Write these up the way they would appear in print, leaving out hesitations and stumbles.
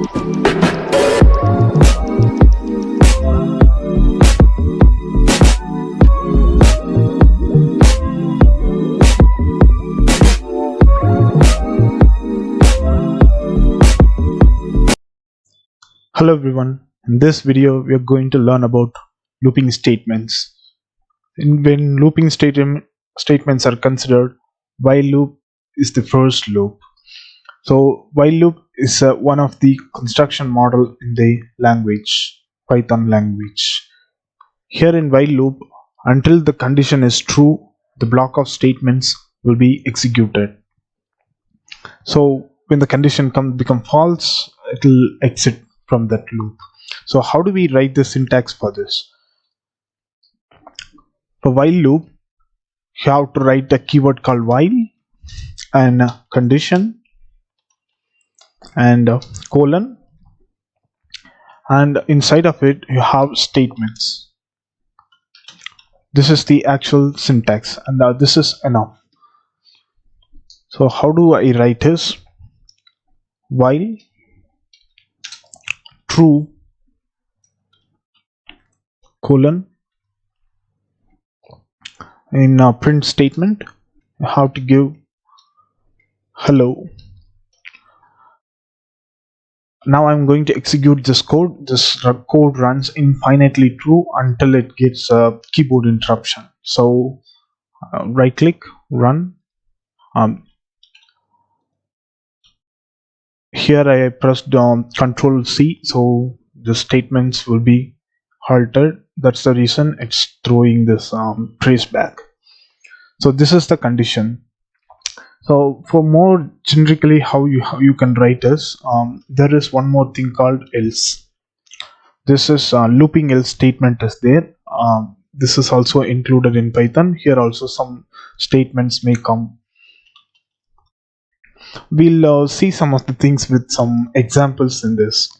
Hello everyone, in this video we are going to learn about looping statements. When looping statements are considered, while loop is the first loop. So while loop is one of the construction model in the language, Python language. Here in while loop, until the condition is true, the block of statements will be executed. So when the condition become false, it will exit from that loop. So how do we write the syntax for this? For while loop, you have to write a keyword called while and condition and colon, and inside of it you have statements. This is the actual syntax, and this is enough. So how do I write this? While true colon, in a print statement you have to give hello. Now I'm going to execute this code. This code runs infinitely true until it gets a keyboard interruption. So right click, run. Here I pressed Control C, so the statements will be halted. That's the reason it's throwing this trace back. So this is the condition. So for more generically how you can write this, there is one more thing called else. This is looping else statement is there. This is also included in Python. Here also some statements may come. We'll see some of the things with some examples in this.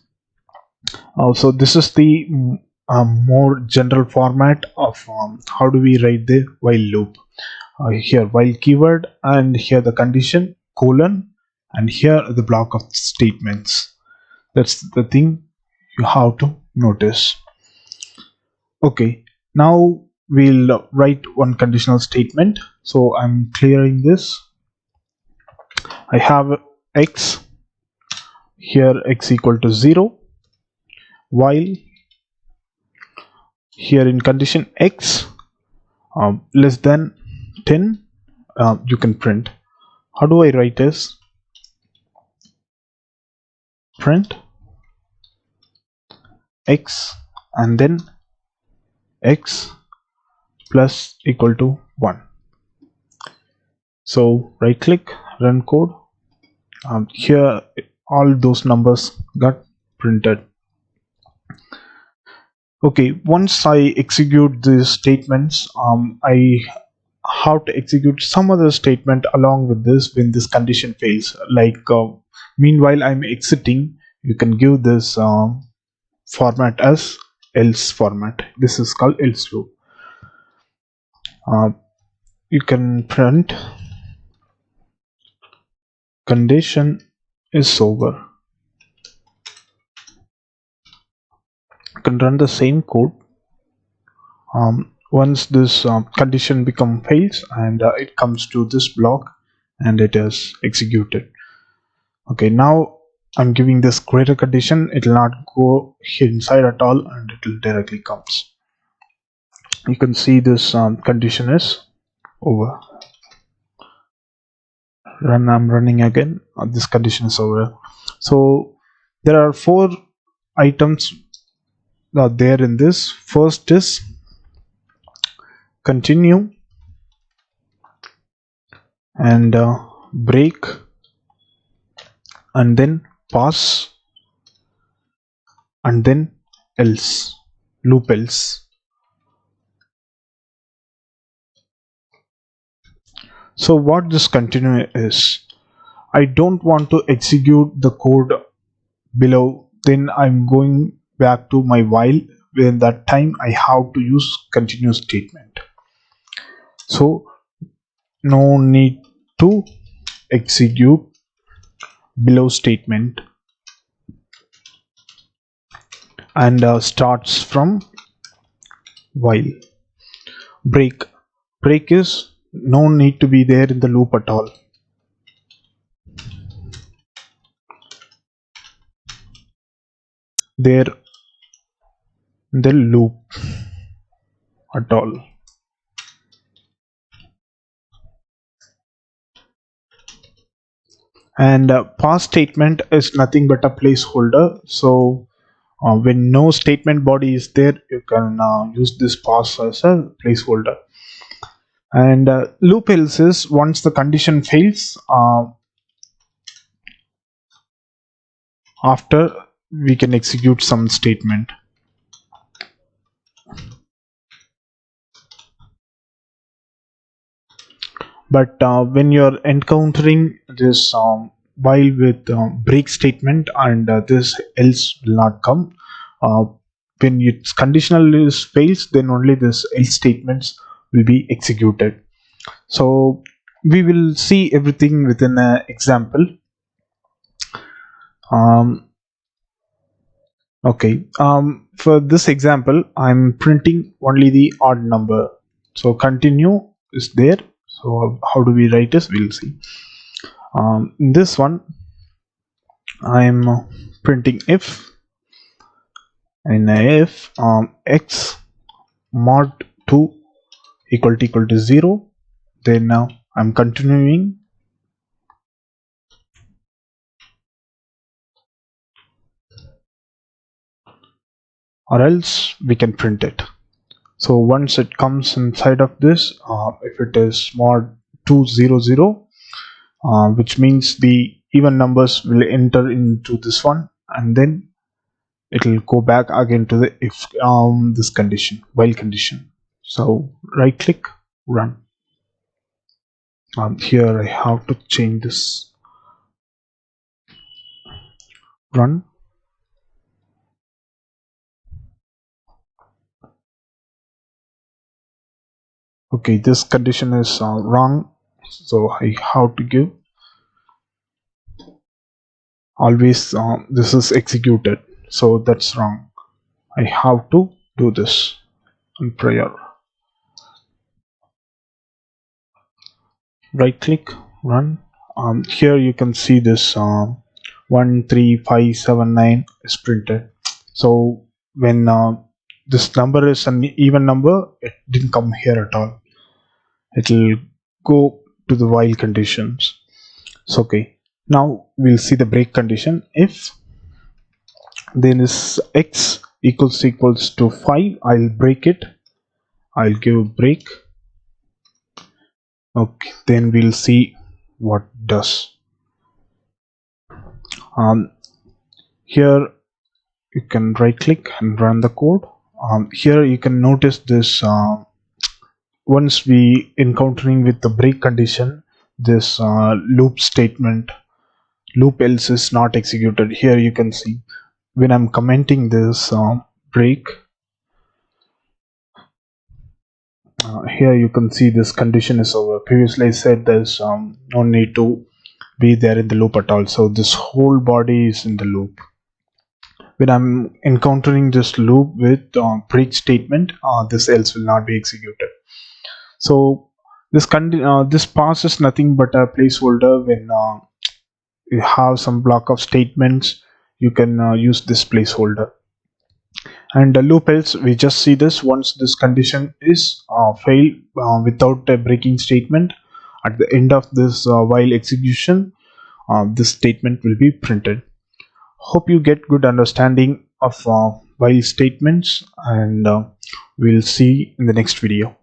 So this is the more general format of how do we write the while loop. Here while keyword, and here the condition colon, and here the block of statements. That's the thing you have to notice. Okay, now we'll write one conditional statement. So I'm clearing this. I have x, here x equal to 0, while here in condition x less than 10, you can print. How do I write this? Print x and then x plus equal to 1. So right click, run code. Here all those numbers got printed. Okay, once I execute these statements, I have to execute some other statement along with this when this condition fails. Like meanwhile I'm exiting, you can give this format as else format. This is called else loop. You can print condition is over. You can run the same code. Once this condition fails, and it comes to this block and it is executed. Okay, now I'm giving this greater condition. It will not go inside at all, and it will directly comes. You can see this condition is over. I'm running again. This condition is over. So there are 4 items there in this. First is continue, and break, and then pause, and then else, loop else. So what this continue is, I don't want to execute the code below, then I'm going back to my while. When that time I have to use continue statement. So no need to execute below statement. and starts from while. Break is no need to be there in the loop at all. There in the loop at all. And pass statement is nothing but a placeholder. So when no statement body is there, you can use this pass as a placeholder. And loop else is once the condition fails, after we can execute some statement. But when you're encountering this while with break statement and this else will not come, uh, when its conditional is fails, then only this else statements will be executed. So we will see everything within an example. For this example, I'm printing only the odd number. So continue is there. So how do we write this? We'll see. In this one, I'm printing if, and if x mod 2 equal to 0, then now I'm continuing, or else we can print it. So once it comes inside of this, if it is mod 200, which means the even numbers will enter into this one, and then it will go back again to the if this condition, while condition. So right click, run. Here I have to change this, run. Okay, this condition is wrong, so I have to give always this is executed, so that's wrong. I have to do this on prior. Right click, run. Here you can see this 13579 is printed. So when this number is an even number, it didn't come here at all. It will go to the while conditions. So okay, now we'll see the break condition. If then is x equals to 5, I'll break it. I'll give break. Okay, then we'll see what does. Here you can right click and run the code. Here you can notice this once we encountering with the break condition, this loop statement, loop else is not executed. Here you can see when I'm commenting this break, here you can see this condition is over. Previously I said there's no need to be there in the loop at all, so this whole body is in the loop. When I'm encountering this loop with break statement, this else will not be executed. So this pass is nothing but a placeholder. When you have some block of statements, you can use this placeholder. And the loop else, we just see this once this condition is failed without a breaking statement. At the end of this while execution, this statement will be printed. Hope you get good understanding of while statements, and we'll see in the next video.